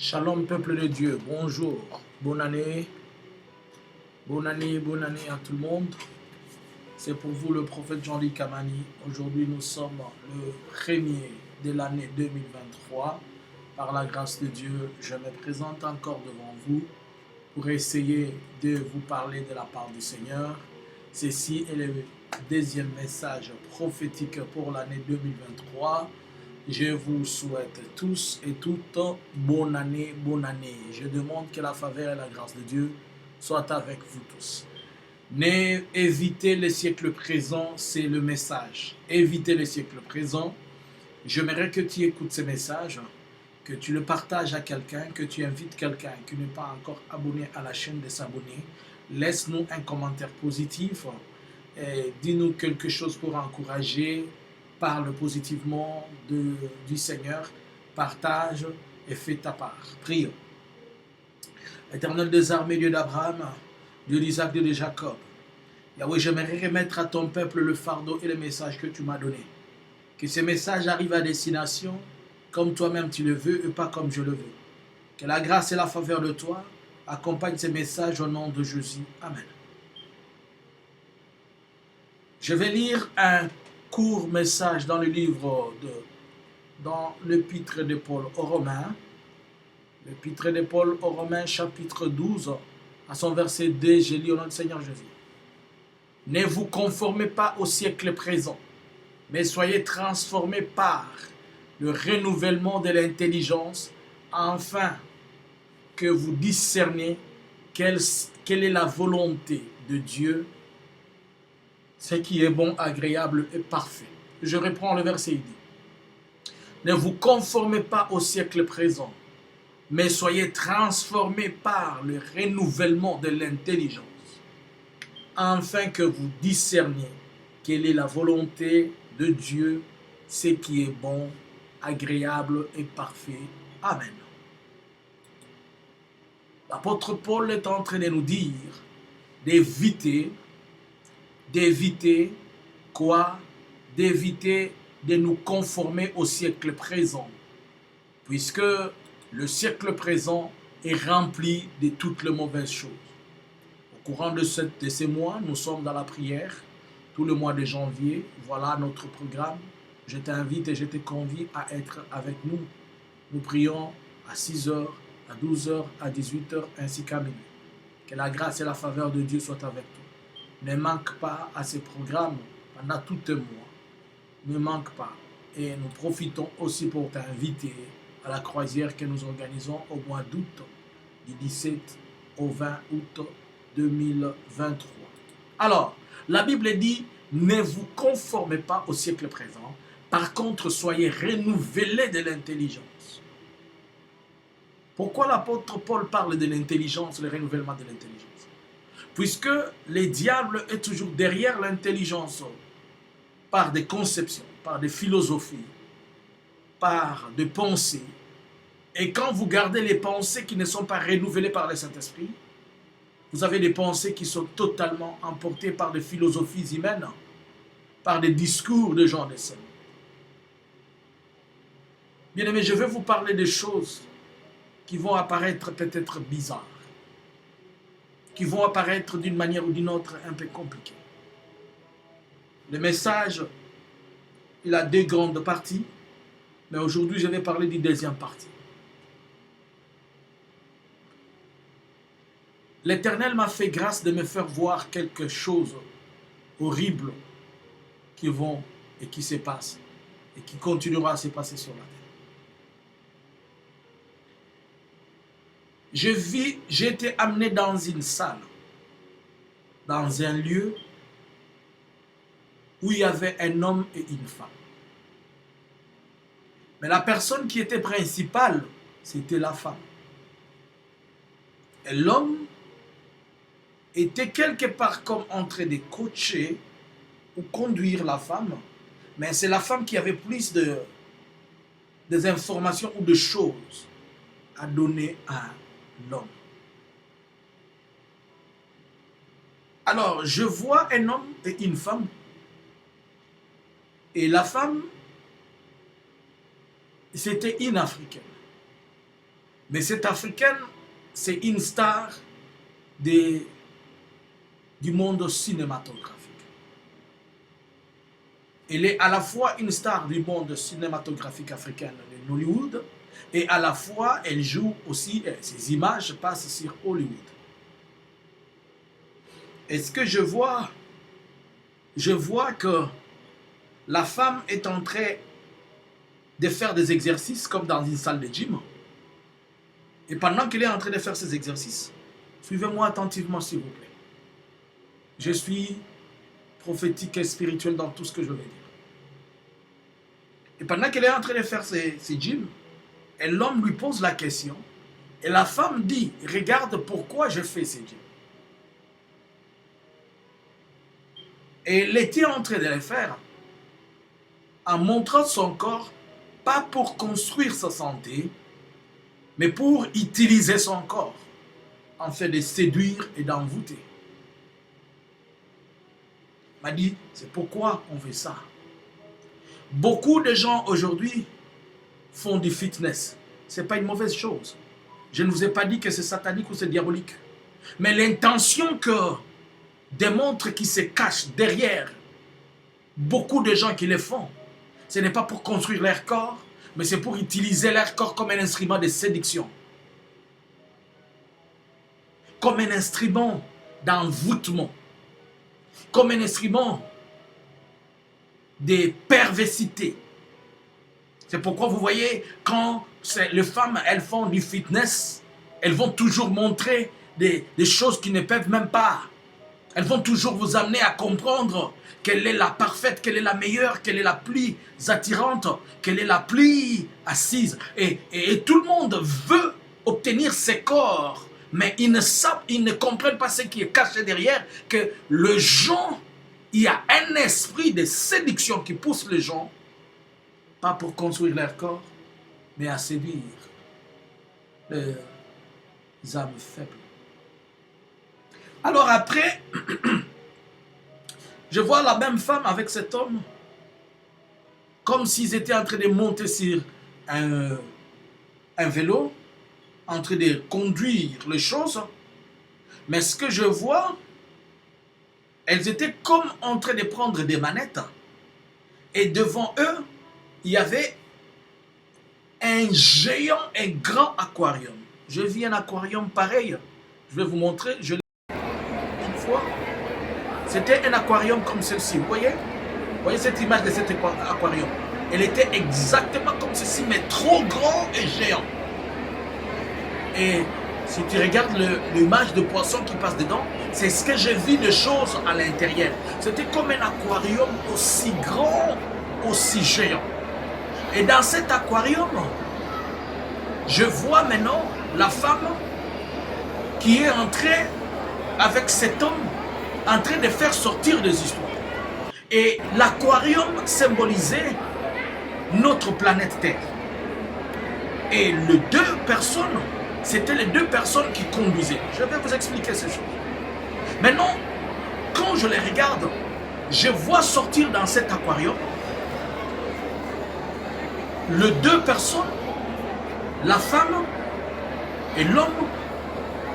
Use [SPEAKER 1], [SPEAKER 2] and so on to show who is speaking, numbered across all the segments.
[SPEAKER 1] Shalom peuple de Dieu, bonjour, bonne année à tout le monde. C'est pour vous le prophète Jean-Luc Kamani. Aujourd'hui nous sommes le 1er de l'année 2023. Par la grâce de Dieu, je me présente encore devant vous pour essayer de vous parler de la part du Seigneur. Ceci est le deuxième message prophétique pour l'année 2023. Je vous souhaite tous et toutes bonne année, bonne année. Je demande que la faveur et la grâce de Dieu soient avec vous tous. Évitez le siècle présent, c'est le message. Évitez le siècle présent. J'aimerais que tu écoutes ce message, que tu le partages à quelqu'un, que tu invites quelqu'un qui n'est pas encore abonné à la chaîne de s'abonner. Laisse-nous un commentaire positif. Dis-nous quelque chose pour encourager. Parle positivement du Seigneur. Partage et fais ta part. Prions. Éternel des armées, Dieu d'Abraham, Dieu d'Isaac, Dieu de Jacob. Yahweh, j'aimerais remettre à ton peuple le fardeau et le message que tu m'as donné. Que ces messages arrivent à destination comme toi-même tu le veux et pas comme je le veux. Que la grâce et la faveur de toi accompagnent ces messages au nom de Jésus. Amen. Je vais lire un court message dans le livre dans l'épître de Paul aux Romains. L'épître de Paul aux Romains, chapitre 12, à son verset 2, je lis au nom du Seigneur Jésus. Ne vous conformez pas au siècle présent, mais soyez transformés par le renouvellement de l'intelligence, afin que vous discerniez quelle est la volonté de Dieu, ce qui est bon, agréable et parfait. Je reprends le verset, il dit, ne vous conformez pas au siècle présent, mais soyez transformés par le renouvellement de l'intelligence, afin que vous discerniez quelle est la volonté de Dieu, ce qui est bon, agréable et parfait. Amen. L'apôtre Paul est en train de nous dire d'éviter quoi? D'éviter de nous conformer au siècle présent, puisque le siècle présent est rempli de toutes les mauvaises choses. Au courant de ces mois, nous sommes dans la prière, tout le mois de janvier. Voilà notre programme. Je t'invite et je te convie à être avec nous. Nous prions à 6h, à 12h, à 18h, ainsi qu'à minuit. Que la grâce et la faveur de Dieu soient avec toi. Ne manque pas à ces programmes pendant tout le mois. Ne manque pas. Et nous profitons aussi pour t'inviter à la croisière que nous organisons au mois d'août, du 17 au 20 août 2023. Alors, la Bible dit, ne vous conformez pas au siècle présent. Par contre, soyez renouvelés de l'intelligence. Pourquoi l'apôtre Paul parle de l'intelligence, le renouvellement de l'intelligence? Puisque le diable est toujours derrière l'intelligence, par des conceptions, par des philosophies, par des pensées. Et quand vous gardez les pensées qui ne sont pas renouvelées par le Saint-Esprit, vous avez des pensées qui sont totalement emportées par des philosophies humaines, par des discours de gens de ce monde. Bien aimé, je vais vous parler des choses qui vont apparaître peut-être bizarres, qui vont apparaître d'une manière ou d'une autre un peu compliquées. Le message, il a deux grandes parties, mais aujourd'hui je vais parler d'une deuxième partie. L'Éternel m'a fait grâce de me faire voir quelque chose horrible qui vont et qui se passe et qui continuera à se passer sur la terre. J'ai été amené dans une salle, dans un lieu où il y avait un homme et une femme. Mais la personne qui était principale, c'était la femme. Et l'homme était quelque part comme en train de coacher ou conduire la femme, mais c'est la femme qui avait plus des informations ou de choses à donner à l'homme. Alors, je vois un homme et une femme, et la femme, c'était une Africaine. Mais cette Africaine, c'est une star du monde cinématographique. Elle est à la fois une star du monde cinématographique africain de Nollywood et à la fois elle joue aussi, ses images passent sur Hollywood. Et ce que je vois que la femme est en train de faire des exercices comme dans une salle de gym. Et pendant qu'elle est en train de faire ses exercices, suivez-moi attentivement s'il vous plaît. Je suis prophétique et spirituel dans tout ce que je vais dire. Et pendant qu'elle est en train de faire ses gyms, et l'homme lui pose la question, et la femme dit, regarde pourquoi je fais ces gyms. Et elle était en train de les faire en montrant son corps, pas pour construire sa santé, mais pour utiliser son corps, en fait de séduire et d'envoûter. Il m'a dit, c'est pourquoi on fait ça. Beaucoup de gens aujourd'hui font du fitness. Ce n'est pas une mauvaise chose. Je ne vous ai pas dit que c'est satanique ou c'est diabolique. Mais l'intention que démontre qui se cache derrière beaucoup de gens qui le font, ce n'est pas pour construire leur corps, mais c'est pour utiliser leur corps comme un instrument de séduction. Comme un instrument d'envoûtement. Comme un instrument de perversité. C'est pourquoi vous voyez, quand les femmes, elles font du fitness, elles vont toujours montrer des choses qui ne peuvent même pas. Elles vont toujours vous amener à comprendre quelle est la parfaite, quelle est la meilleure, quelle est la plus attirante, quelle est la plus assise. Et tout le monde veut obtenir ces corps, mais ils ne comprennent pas ce qui est caché derrière, que le gens, il y a un esprit de séduction qui pousse les gens, pas pour construire leur corps, mais à séduire les âmes faibles. Alors après, je vois la même femme avec cet homme, comme s'ils étaient en train de monter sur un vélo, en train de conduire les choses. Mais ce que je vois, elles étaient comme en train de prendre des manettes. Et devant eux, il y avait un géant, un grand aquarium. Je vis un aquarium pareil. Je vais vous montrer. Je l'ai une fois. C'était un aquarium comme celle-ci. Vous voyez cette image de cet aquarium. Elle était exactement comme ceci, mais trop grand et géant. Et si tu regardes l'image de poisson qui passe dedans, c'est ce que j'ai vu de choses à l'intérieur. C'était comme un aquarium aussi grand, aussi géant. Et dans cet aquarium, je vois maintenant la femme qui est en train, avec cet homme, en train de faire sortir des histoires. Et l'aquarium symbolisait notre planète Terre. Et les deux personnes, c'était les deux personnes qui conduisaient. Je vais vous expliquer ces choses. Maintenant, quand je les regarde, je vois sortir dans cet aquarium les deux personnes, la femme et l'homme,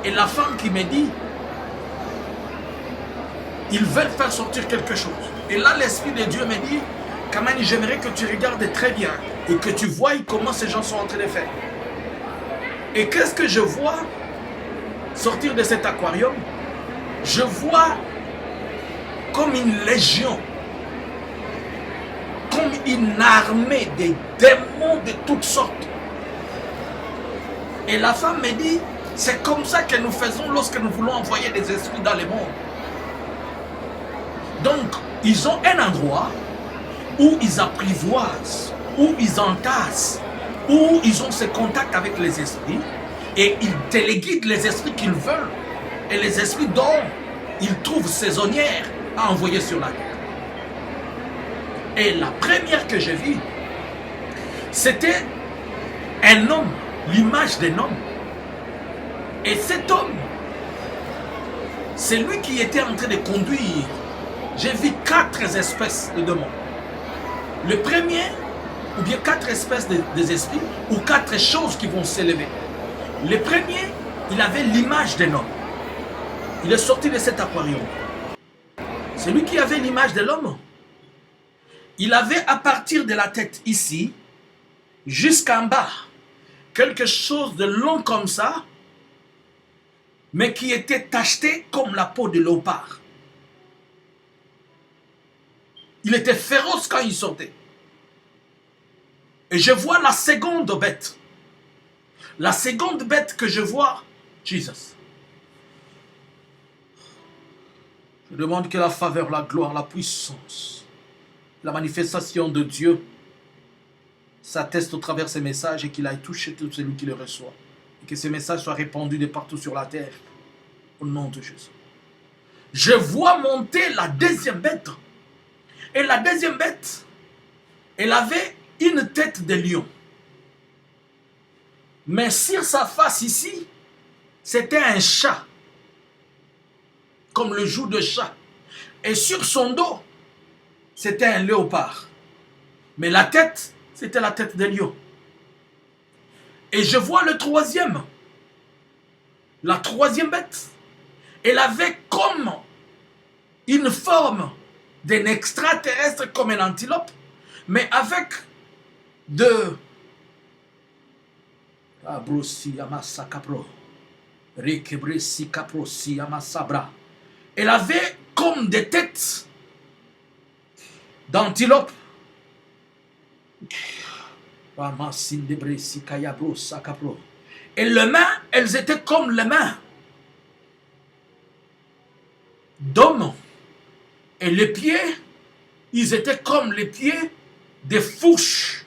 [SPEAKER 1] et la femme qui me dit, ils veulent faire sortir quelque chose. Et là, l'Esprit de Dieu me dit, Kamani, j'aimerais que tu regardes très bien et que tu vois comment ces gens sont en train de faire. Et qu'est-ce que je vois sortir de cet aquarium? Je vois comme une légion, comme une armée de démons de toutes sortes. Et la femme me dit, c'est comme ça que nous faisons lorsque nous voulons envoyer des esprits dans le monde. Donc, ils ont un endroit où ils apprivoisent, où ils entassent, où ils ont ce contact avec les esprits et ils téléguident les esprits qu'ils veulent et les esprits dont ils trouvent saisonnières à envoyer sur la terre. Et la première que j'ai vue, c'était un homme, l'image d'un homme. Et cet homme, c'est lui qui était en train de conduire. J'ai vu 4 espèces de démons. Le premier, ou bien 4 espèces des esprits, ou 4 choses qui vont s'élever. Le premier, il avait l'image d'un homme. Il est sorti de cet aquarium. Celui qui avait l'image de l'homme, il avait à partir de la tête ici, jusqu'en bas, quelque chose de long comme ça, mais qui était tacheté comme la peau de léopard. Il était féroce quand il sortait. Et je vois la seconde bête. La seconde bête que je vois, Jesus. Je demande que la faveur, la gloire, la puissance, la manifestation de Dieu s'atteste au travers de ces messages et qu'il aille toucher tout celui qui le reçoit. Et que ces messages soient répandus de partout sur la terre. Au nom de Jésus. Je vois monter la deuxième bête. Et la deuxième bête, elle avait une tête de lion. Mais sur sa face ici, c'était un chat. Comme le joug de chat. Et sur son dos, c'était un léopard. Mais la tête, c'était la tête de lion. Et je vois le troisième. La troisième bête. Elle avait comme une forme d'un extraterrestre comme une antilope, mais avec de elle avait comme des têtes d'antilope. Et les mains, elles étaient comme les mains d'hommes. Et les pieds, ils étaient comme les pieds des fourches.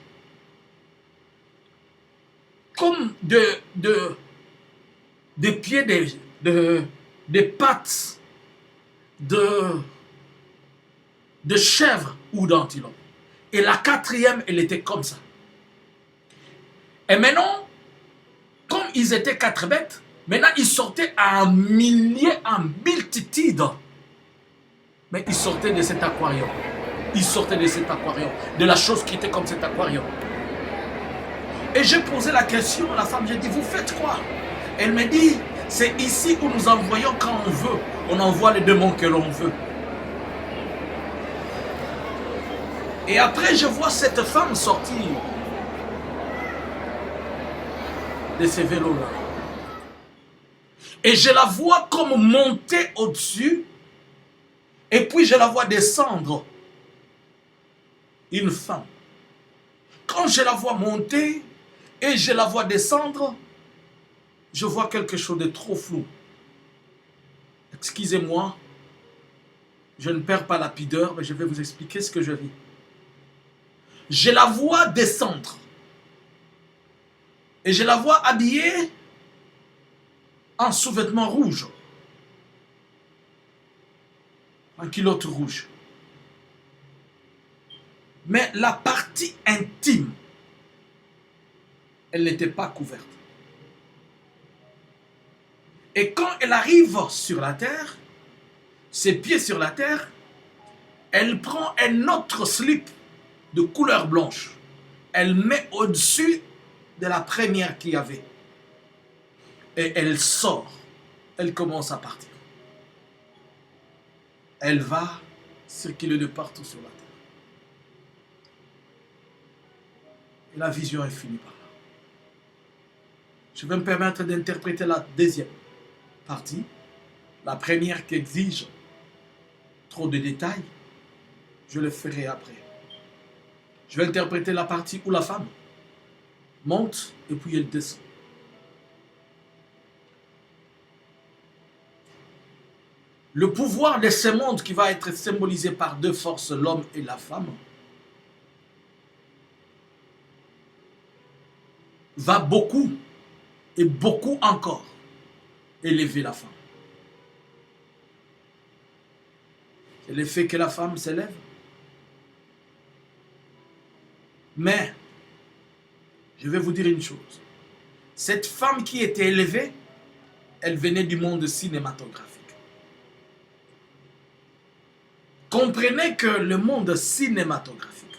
[SPEAKER 1] Comme des pieds, des pattes de chèvre ou d'antilope. Et la quatrième, elle était comme ça. Et maintenant, comme ils étaient 4 bêtes, maintenant ils sortaient en milliers, en multitudes. Mais ils sortaient de cet aquarium. Ils sortaient de cet aquarium. De la chose qui était comme cet aquarium. Et j'ai posé la question à la femme, j'ai dit, vous faites quoi? Elle me dit, c'est ici où nous envoyons quand on veut. On envoie les démons que l'on veut. Et après, je vois cette femme sortir de ces vélos-là. Et je la vois comme monter au-dessus. Et puis je la vois descendre. Une femme. Quand je la vois monter et je la vois descendre, je vois quelque chose de trop flou. Excusez-moi, je ne perds pas la pudeur, mais je vais vous expliquer ce que je vis. Je la vois descendre. Et je la vois habillée en sous-vêtements rouges. En culotte rouge. Mais la partie intime, elle n'était pas couverte. Et quand elle arrive sur la terre, ses pieds sur la terre, elle prend un autre slip de couleur blanche. Elle met au-dessus de la première qu'il y avait. Et elle sort. Elle commence à partir. Elle va circuler de partout sur la terre. Et la vision est finie par là. Je vais me permettre d'interpréter la deuxième partie. La première qui exige trop de détails, je le ferai après. Je vais interpréter la partie où la femme monte et puis elle descend. Le pouvoir de ce monde qui va être symbolisé par deux forces, l'homme et la femme, va beaucoup et beaucoup encore élever la femme. C'est le fait que la femme s'élève. Mais, je vais vous dire une chose. Cette femme qui était élevée, elle venait du monde cinématographique. Comprenez que le monde cinématographique,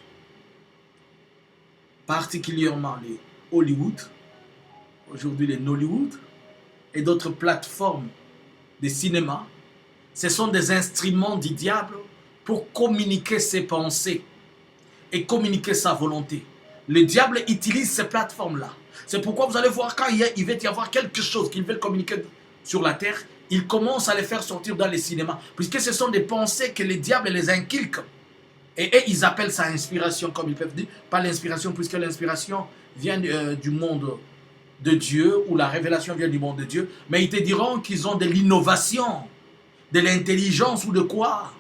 [SPEAKER 1] particulièrement les Hollywood, aujourd'hui les Nollywood et d'autres plateformes de cinéma, ce sont des instruments du diable pour communiquer ses pensées et communiquer sa volonté. Le diable utilise ces plateformes-là. C'est pourquoi vous allez voir quand il va y avoir quelque chose qu'il veut communiquer sur la terre, il commence à les faire sortir dans les cinémas, puisque ce sont des pensées que le diable les inculque. Et ils appellent ça inspiration, comme ils peuvent dire, pas l'inspiration, puisque l'inspiration vient du monde de Dieu, ou la révélation vient du monde de Dieu, mais ils te diront qu'ils ont de l'innovation, de l'intelligence ou de quoi.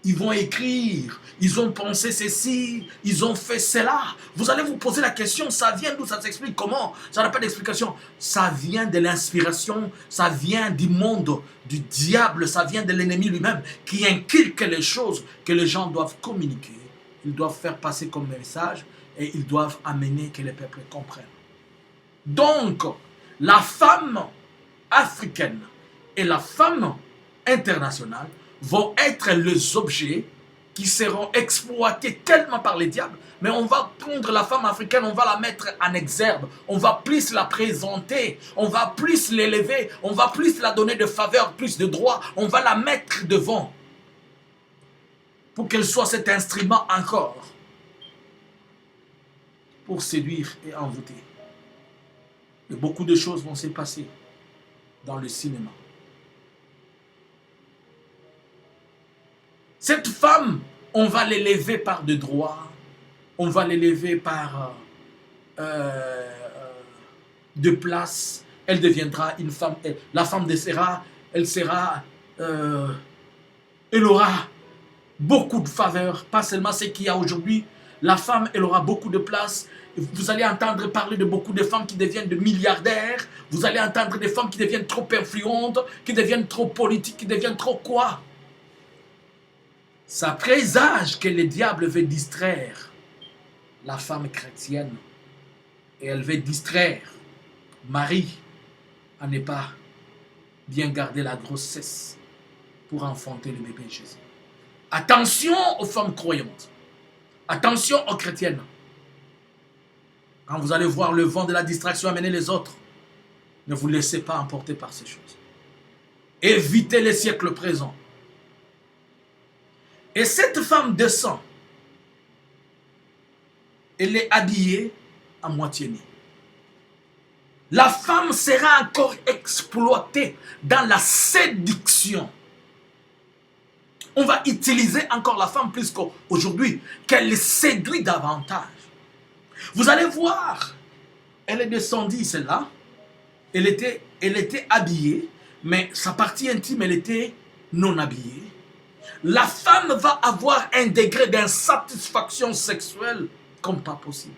[SPEAKER 1] Ils vont écrire, ils ont pensé ceci, ils ont fait cela. Vous allez vous poser la question, ça vient d'où, ça s'explique comment? Ça n'a pas d'explication. Ça vient de l'inspiration, ça vient du monde, du diable, ça vient de l'ennemi lui-même qui inculque les choses que les gens doivent communiquer. Ils doivent faire passer comme message et ils doivent amener que les peuples comprennent. Donc, la femme africaine et la femme internationale vont être les objets qui seront exploités tellement par les diables. Mais on va prendre la femme africaine, on va la mettre en exergue, on va plus la présenter, on va plus l'élever, on va plus la donner de faveur, plus de droits, on va la mettre devant pour qu'elle soit cet instrument encore pour séduire et envoûter. Et beaucoup de choses vont se passer dans le cinéma. Cette femme, on va l'élever par des droits, on va l'élever par de place. Elle deviendra une femme, la femme de Sarah, elle aura beaucoup de faveurs, pas seulement ce qu'il y a aujourd'hui. La femme, elle aura beaucoup de place. Vous allez entendre parler de beaucoup de femmes qui deviennent de milliardaires. Vous allez entendre des femmes qui deviennent trop influentes, qui deviennent trop politiques, qui deviennent trop quoi? Ça présage que le diable veut distraire la femme chrétienne. Et elle veut distraire Marie à ne pas bien garder la grossesse pour enfanter le bébé Jésus. Attention aux femmes croyantes. Attention aux chrétiennes. Quand vous allez voir le vent de la distraction amener les autres, ne vous laissez pas emporter par ces choses. Évitez les siècles présents. Et cette femme descend. Elle est habillée à moitié nue. La femme sera encore exploitée dans la séduction. On va utiliser encore la femme plus qu'aujourd'hui, qu'elle séduit davantage. Vous allez voir, elle est descendue, celle-là. Elle était habillée, mais sa partie intime, elle était non habillée. La femme va avoir un degré d'insatisfaction sexuelle comme pas possible.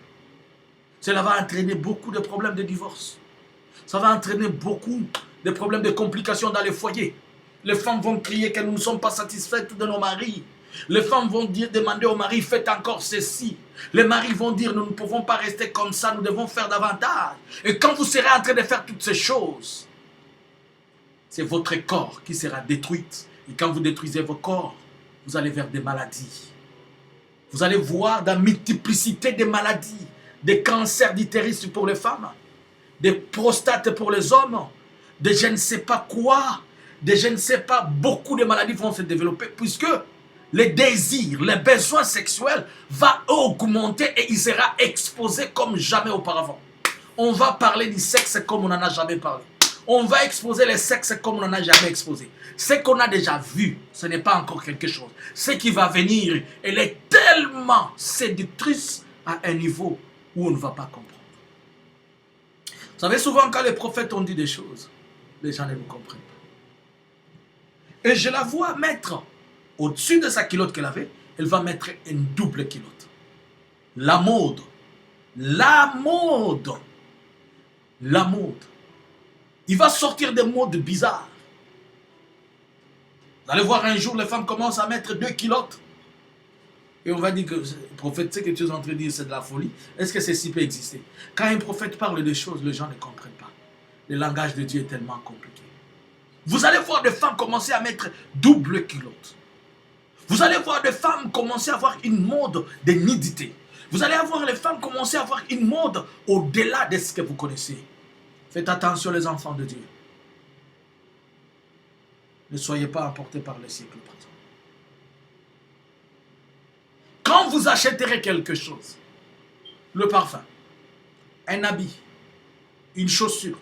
[SPEAKER 1] Cela va entraîner beaucoup de problèmes de divorce. Ça va entraîner beaucoup de problèmes de complications dans les foyers. Les femmes vont crier que nous ne sommes pas satisfaites de nos maris. Les femmes vont demander au mari, faites encore ceci. Les maris vont dire, nous ne pouvons pas rester comme ça, nous devons faire davantage. Et quand vous serez en train de faire toutes ces choses, c'est votre corps qui sera détruit. Et quand vous détruisez vos corps, vous allez vers des maladies. Vous allez voir la multiplicité des maladies, des cancers d'utérus pour les femmes, des prostates pour les hommes, des je ne sais pas quoi, des je ne sais pas, beaucoup de maladies vont se développer puisque les désirs, les besoins sexuels vont augmenter et il sera exposé comme jamais auparavant. On va parler du sexe comme on n'en a jamais parlé. On va exposer les sexes comme on n'en a jamais exposé. Ce qu'on a déjà vu, ce n'est pas encore quelque chose. Ce qui va venir, elle est tellement séductrice à un niveau où on ne va pas comprendre. Vous savez, souvent quand les prophètes ont dit des choses, les gens ne vous comprennent pas. Et je la vois mettre, au-dessus de sa culotte qu'elle avait, elle va mettre une double culotte. La mode. La mode. La mode. Il va sortir des modes bizarres. Vous allez voir un jour, les femmes commencent à mettre 2 culottes. Et on va dire que le prophète, ce que tu es en train de dire, c'est de la folie. Est-ce que ceci peut exister? Quand un prophète parle de choses, les gens ne comprennent pas. Le langage de Dieu est tellement compliqué. Vous allez voir des femmes commencer à mettre double culotte. Vous allez voir des femmes commencer à avoir une mode de nudité. Vous allez voir les femmes commencer à avoir une mode au-delà de ce que vous connaissez. Faites attention les enfants de Dieu. Ne soyez pas emportés par les siècles présents. Quand vous achèterez quelque chose, le parfum, un habit, une chaussure,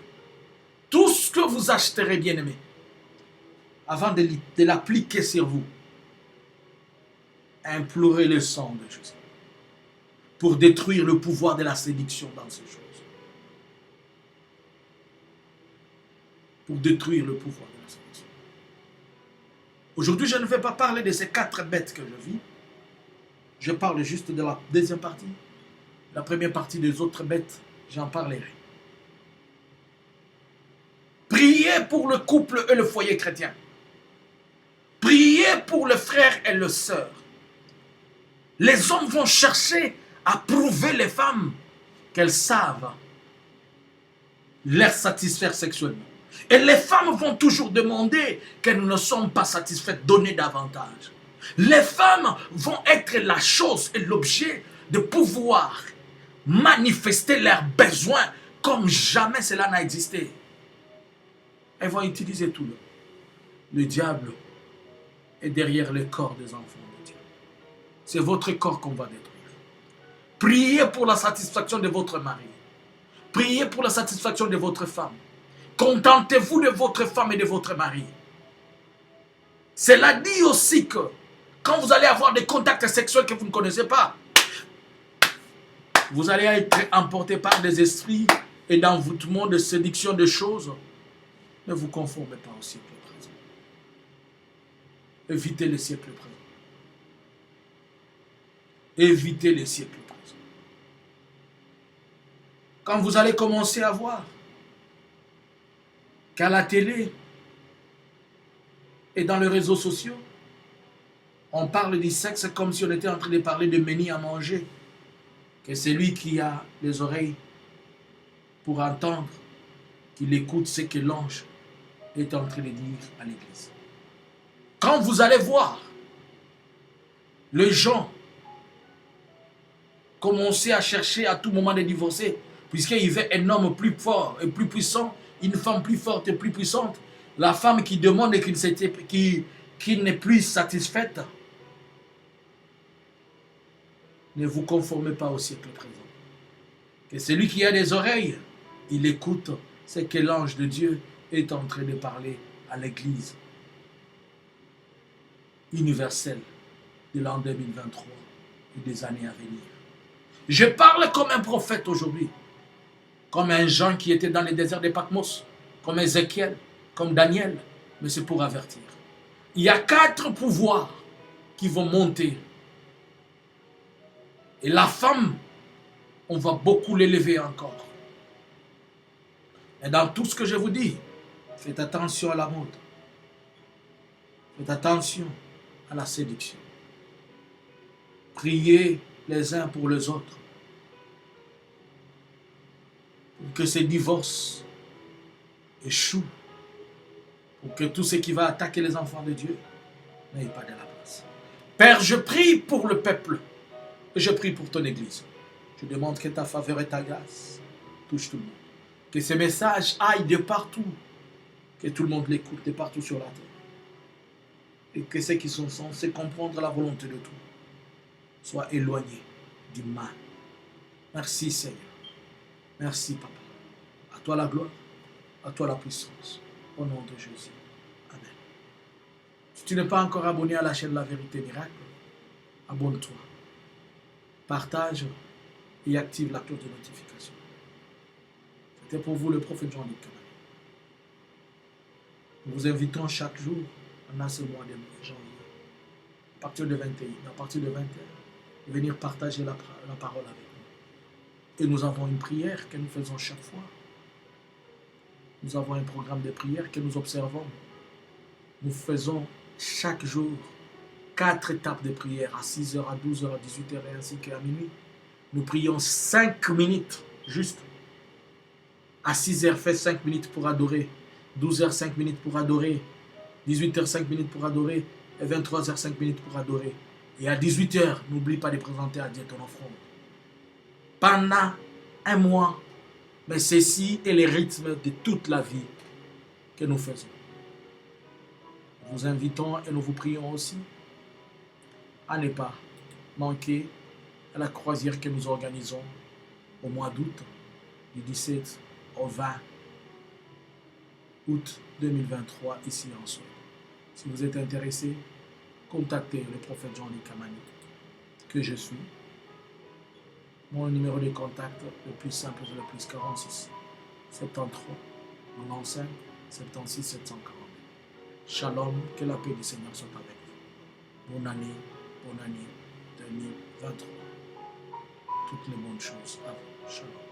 [SPEAKER 1] tout ce que vous achèterez, bien-aimé, avant de l'appliquer sur vous, implorez le sang de Jésus pour détruire le pouvoir de la séduction dans ces choses. Pour détruire le pouvoir de la séduction. Aujourd'hui, je ne vais pas parler de ces 4 bêtes que je vis. Je parle juste de la deuxième partie. La première partie des autres bêtes, j'en parlerai. Priez pour le couple et le foyer chrétien. Priez pour le frère et le sœur. Les hommes vont chercher à prouver les femmes qu'elles savent les satisfaire sexuellement. Et les femmes vont toujours demander qu'elles ne sont pas satisfaites, donner davantage. Les femmes vont être la chose et l'objet de pouvoir manifester leurs besoins comme jamais cela n'a existé. Elles vont utiliser tout. Le diable est derrière le corps des enfants de Dieu. C'est votre corps qu'on va détruire. Priez pour la satisfaction de votre mari. Priez pour la satisfaction de votre femme. Contentez-vous de votre femme et de votre mari. Cela dit aussi que quand vous allez avoir des contacts sexuels que vous ne connaissez pas, vous allez être emporté par des esprits et dans votre monde de séduction de choses. Ne vous conformez pas au siècle présent. Évitez le siècle présent. Évitez le siècle présent. Quand vous allez commencer à voir qu'à la télé et dans les réseaux sociaux, on parle du sexe comme si on était en train de parler de menu à manger, que celui qui a les oreilles pour entendre, qu'il écoute ce que l'ange est en train de dire à l'église. Quand vous allez voir les gens commencer à chercher à tout moment de divorcer, puisqu'il veut un homme plus fort et plus puissant, une femme plus forte et plus puissante, la femme qui demande et qui n'est plus satisfaite, ne vous conformez pas au siècle présent. Que celui qui a des oreilles, il écoute ce que l'ange de Dieu est en train de parler à l'église universelle de l'an 2023 et des années à venir. Je parle comme un prophète aujourd'hui, comme un Jean qui était dans les déserts de Patmos, comme Ézéchiel, comme Daniel, mais c'est pour avertir. Il y a 4 pouvoirs qui vont monter. Et la femme, on va beaucoup l'élever encore. Et dans tout ce que je vous dis, faites attention à la mode. Faites attention à la séduction. Priez les uns pour les autres. Pour que ces divorces échouent. Pour que tout ce qui va attaquer les enfants de Dieu n'ait pas de la place. Père, je prie pour le peuple. Et je prie pour ton église. Je demande que ta faveur et ta grâce touchent tout le monde. Que ces messages aillent de partout. Que tout le monde l'écoute de partout sur la terre. Et que ceux qui sont censés comprendre la volonté de tout soient éloignés du mal. Merci Seigneur. Merci Papa. À toi la gloire. À toi la puissance. Au nom de Jésus. Amen. Si tu n'es pas encore abonné à la chaîne La Vérité Miracle, abonne-toi. Partage et active la cloche de notification. C'était pour vous le prophète Jean-Luc Kamani. Nous vous invitons chaque jour pendant ce mois de janvier, à partir de 21, à partir de 20h, de venir partager la parole avec nous. Et nous avons une prière que nous faisons chaque fois. Nous avons un programme de prière que nous observons. Nous faisons chaque jour 4 étapes de prière à 6h, à 12h, à 18h et ainsi qu'à minuit. Nous prions 5 minutes juste. À 6h, faites 5 minutes pour adorer. 12h, 5 minutes pour adorer. 18h, 5 minutes pour adorer. Et 23h, 5 minutes pour adorer. Et à 18h, n'oublie pas de présenter à Dieu ton offrande. Pendant un mois, Mais ceci est le rythme de toute la vie que nous faisons. Nous vous invitons et nous vous prions aussi à ne pas manquer à la croisière que nous organisons au mois d'août, du 17 au 20 août 2023 ici en Suède. Si vous êtes intéressé, contactez le prophète Jean-Luc Kamani, que je suis. Mon numéro de contact le plus simple est le plus 46 73 95 76 740. Shalom, que la paix du Seigneur soit avec vous. Bonne année 2023. Toutes les bonnes choses à vous. Shalom.